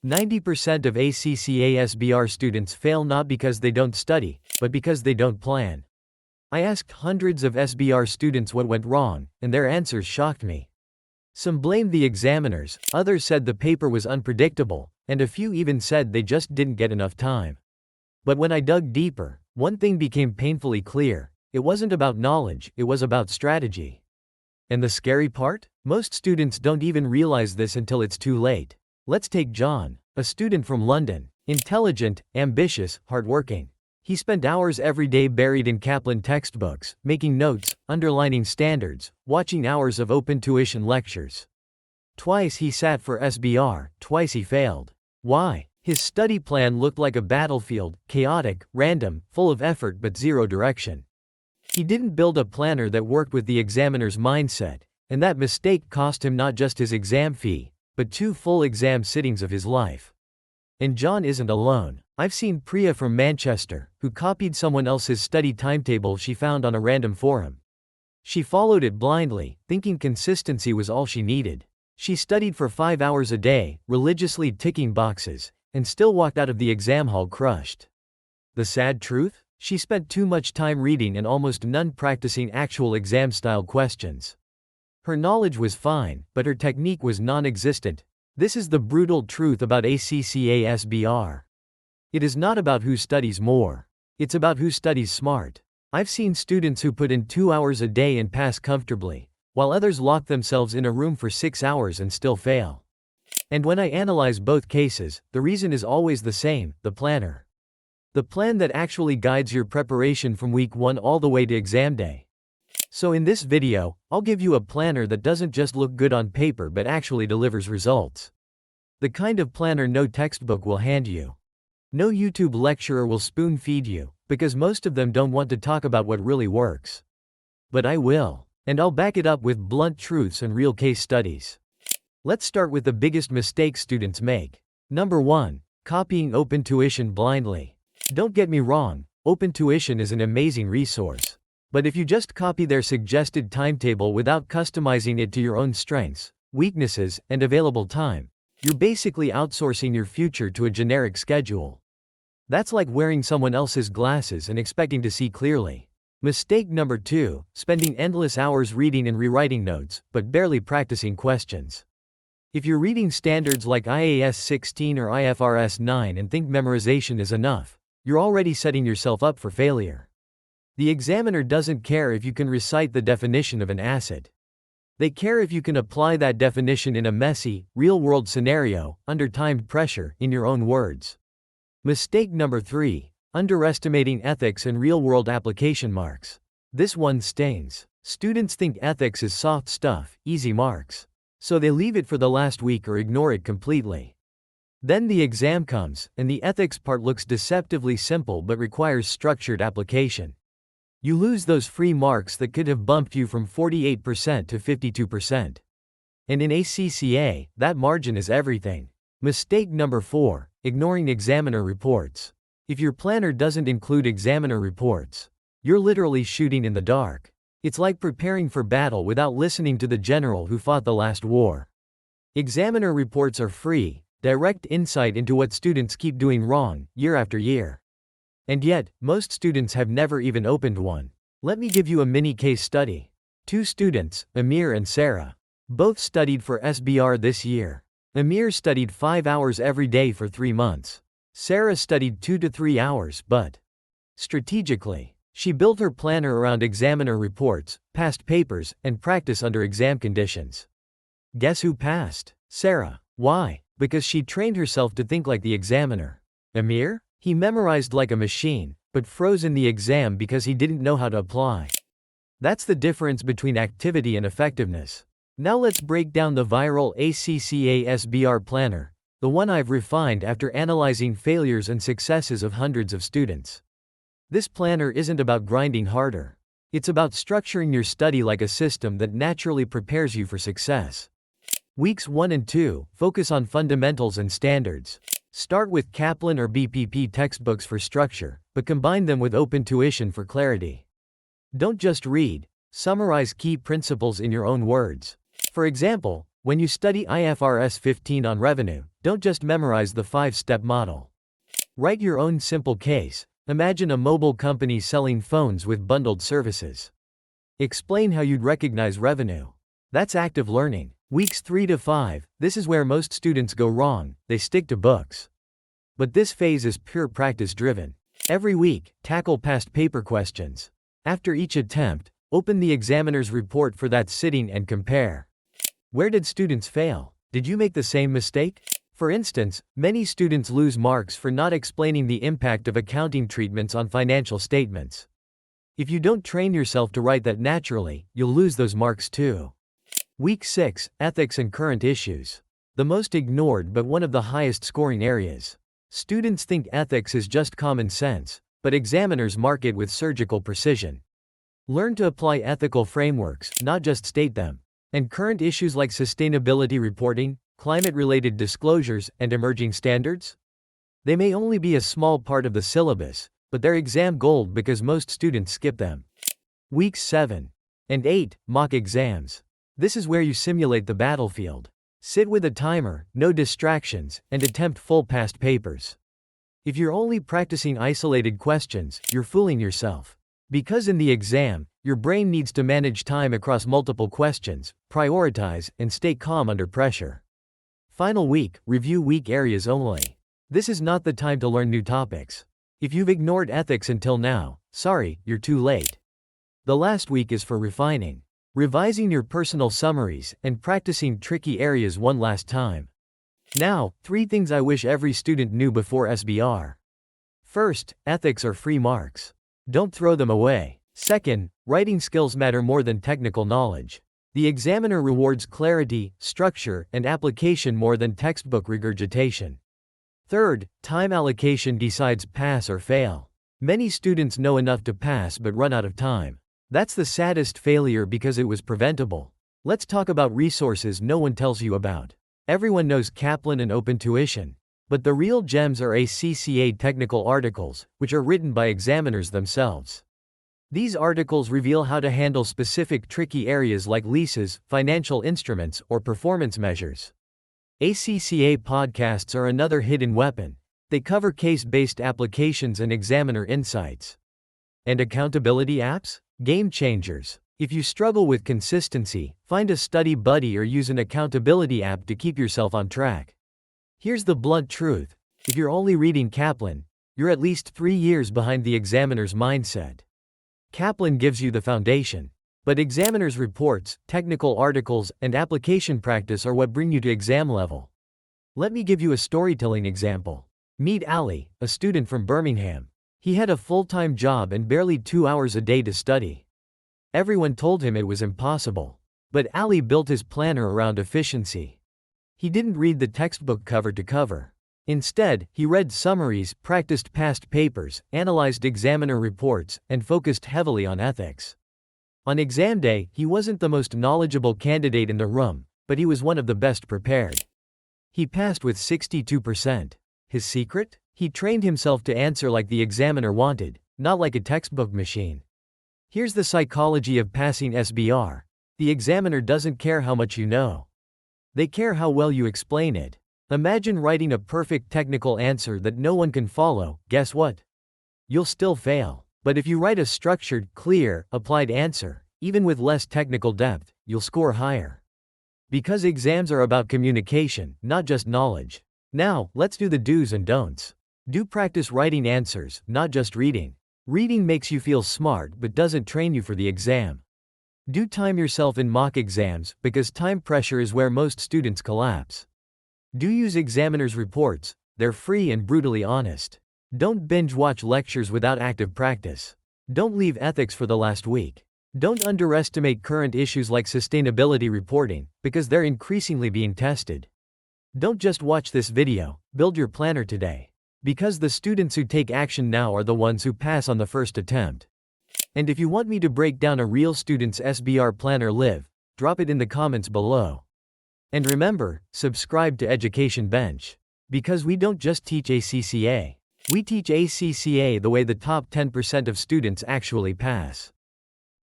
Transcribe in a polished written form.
90% of ACCA SBR students fail not because they don't study, but because they don't plan. I asked hundreds of SBR students what went wrong, and their answers shocked me. Some blamed the examiners, others said the paper was unpredictable, and a few even said they just didn't get enough time. But when I dug deeper, one thing became painfully clear: it wasn't about knowledge, it was about strategy. And the scary part? Most students don't even realize this until it's too late. Let's take John, a student from London. Intelligent, ambitious, hardworking. He spent hours every day buried in Kaplan textbooks, making notes, underlining standards, watching hours of open tuition lectures. Twice he sat for SBR, twice he failed. Why? His study plan looked like a battlefield, chaotic, random, full of effort but zero direction. He didn't build a planner that worked with the examiner's mindset, and that mistake cost him not just his exam fee, but 2 full exam sittings of his life. And John isn't alone. I've seen Priya from Manchester, who copied someone else's study timetable she found on a random forum. She followed it blindly, thinking consistency was all she needed. She studied for 5 hours a day, religiously ticking boxes, and still walked out of the exam hall crushed. The sad truth? She spent too much time reading and almost none practicing actual exam-style questions. Her knowledge was fine, but her technique was non-existent. This is the brutal truth about ACCA SBR. It is not about who studies more. It's about who studies smart. I've seen students who put in 2 hours a day and pass comfortably, while others lock themselves in a room for 6 hours and still fail. And when I analyze both cases, the reason is always the same: the planner. The plan that actually guides your preparation from week 1 all the way to exam day. So in this video, I'll give you a planner that doesn't just look good on paper but actually delivers results. The kind of planner no textbook will hand you. No YouTube lecturer will spoon-feed you, because most of them don't want to talk about what really works. But I will. And I'll back it up with blunt truths and real case studies. Let's start with the biggest mistake students make. Number 1. Copying open tuition blindly. Don't get me wrong, open tuition is an amazing resource. But if you just copy their suggested timetable without customizing it to your own strengths, weaknesses, and available time, you're basically outsourcing your future to a generic schedule. That's like wearing someone else's glasses and expecting to see clearly. Mistake number 2, spending endless hours reading and rewriting notes, but barely practicing questions. If you're reading standards like IAS 16 or IFRS 9 and think memorization is enough, you're already setting yourself up for failure. The examiner doesn't care if you can recite the definition of an asset. They care if you can apply that definition in a messy, real-world scenario, under timed pressure, in your own words. Mistake number 3, underestimating ethics and real-world application marks. This one stings. Students think ethics is soft stuff, easy marks. So they leave it for the last week or ignore it completely. Then the exam comes, and the ethics part looks deceptively simple but requires structured application. You lose those free marks that could have bumped you from 48% to 52%. And in ACCA, that margin is everything. Mistake number 4, ignoring examiner reports. If your planner doesn't include examiner reports, you're literally shooting in the dark. It's like preparing for battle without listening to the general who fought the last war. Examiner reports are free, direct insight into what students keep doing wrong, year after year. And yet, most students have never even opened one. Let me give you a mini case study. 2 students, Amir and Sarah. Both studied for SBR this year. Amir studied 5 hours every day for 3 months. Sarah studied 2 to 3 hours, but strategically. She built her planner around examiner reports, past papers, and practice under exam conditions. Guess who passed? Sarah. Why? Because she trained herself to think like the examiner. Amir? He memorized like a machine, but froze in the exam because he didn't know how to apply. That's the difference between activity and effectiveness. Now let's break down the viral ACCA SBR Planner, the one I've refined after analyzing failures and successes of hundreds of students. This planner isn't about grinding harder. It's about structuring your study like a system that naturally prepares you for success. Weeks 1 and 2, focus on fundamentals and standards. Start with Kaplan or BPP textbooks for structure, but combine them with open tuition for clarity. Don't just read, summarize key principles in your own words. For example, when you study IFRS 15 on revenue, Don't just memorize the 5-step model. Write your own simple case. Imagine a mobile company selling phones with bundled services. Explain how you'd recognize revenue. That's active learning. Weeks 3 to 5, this is where most students go wrong, they stick to books. But this phase is pure practice driven. Every week, tackle past paper questions. After each attempt, open the examiner's report for that sitting and compare. Where did students fail? Did you make the same mistake? For instance, many students lose marks for not explaining the impact of accounting treatments on financial statements. If you don't train yourself to write that naturally, you'll lose those marks too. Week 6, Ethics and Current Issues. The most ignored but one of the highest scoring areas. Students think ethics is just common sense, but examiners mark it with surgical precision. Learn to apply ethical frameworks, not just state them. And current issues like sustainability reporting, climate-related disclosures, and emerging standards? They may only be a small part of the syllabus, but they're exam gold because most students skip them. Weeks 7 and 8, Mock Exams. This is where you simulate the battlefield. Sit with a timer, no distractions, and attempt full past papers. If you're only practicing isolated questions, you're fooling yourself. Because in the exam, your brain needs to manage time across multiple questions, prioritize, and stay calm under pressure. Final week, review weak areas only. This is not the time to learn new topics. If you've ignored ethics until now, sorry, you're too late. The last week is for refining. Revising your personal summaries, and practicing tricky areas one last time. Now, 3 things I wish every student knew before SBR. First, ethics are free marks. Don't throw them away. Second, writing skills matter more than technical knowledge. The examiner rewards clarity, structure, and application more than textbook regurgitation. Third, time allocation decides pass or fail. Many students know enough to pass but run out of time. That's the saddest failure because it was preventable. Let's talk about resources no one tells you about. Everyone knows Kaplan and Open Tuition. But the real gems are ACCA technical articles, which are written by examiners themselves. These articles reveal how to handle specific tricky areas like leases, financial instruments, or performance measures. ACCA podcasts are another hidden weapon. They cover case-based applications and examiner insights. And accountability apps? Game changers. If you struggle with consistency, find a study buddy or use an accountability app to keep yourself on track. Here's the blunt truth. If you're only reading Kaplan, you're at least 3 years behind the examiner's mindset. Kaplan gives you the foundation. But examiners' reports, technical articles, and application practice are what bring you to exam level. Let me give you a storytelling example. Meet Ali, a student from Birmingham. He had a full-time job and barely 2 hours a day to study. Everyone told him it was impossible. But Ali built his planner around efficiency. He didn't read the textbook cover to cover. Instead, he read summaries, practiced past papers, analyzed examiner reports, and focused heavily on ethics. On exam day, he wasn't the most knowledgeable candidate in the room, but he was one of the best prepared. He passed with 62%. His secret? He trained himself to answer like the examiner wanted, not like a textbook machine. Here's the psychology of passing SBR. The examiner doesn't care how much you know. They care how well you explain it. Imagine writing a perfect technical answer that no one can follow. Guess what? You'll still fail. But if you write a structured, clear, applied answer, even with less technical depth, you'll score higher. Because exams are about communication, not just knowledge. Now, let's do the do's and don'ts. Do practice writing answers, not just reading. Reading makes you feel smart but doesn't train you for the exam. Do time yourself in mock exams, because time pressure is where most students collapse. Do use examiners' reports, they're free and brutally honest. Don't binge watch lectures without active practice. Don't leave ethics for the last week. Don't underestimate current issues like sustainability reporting, because they're increasingly being tested. Don't just watch this video, build your planner today. Because the students who take action now are the ones who pass on the first attempt. And if you want me to break down a real student's SBR planner live, drop it in the comments below. And remember, subscribe to Education Bench. Because we don't just teach ACCA. We teach ACCA the way the top 10% of students actually pass.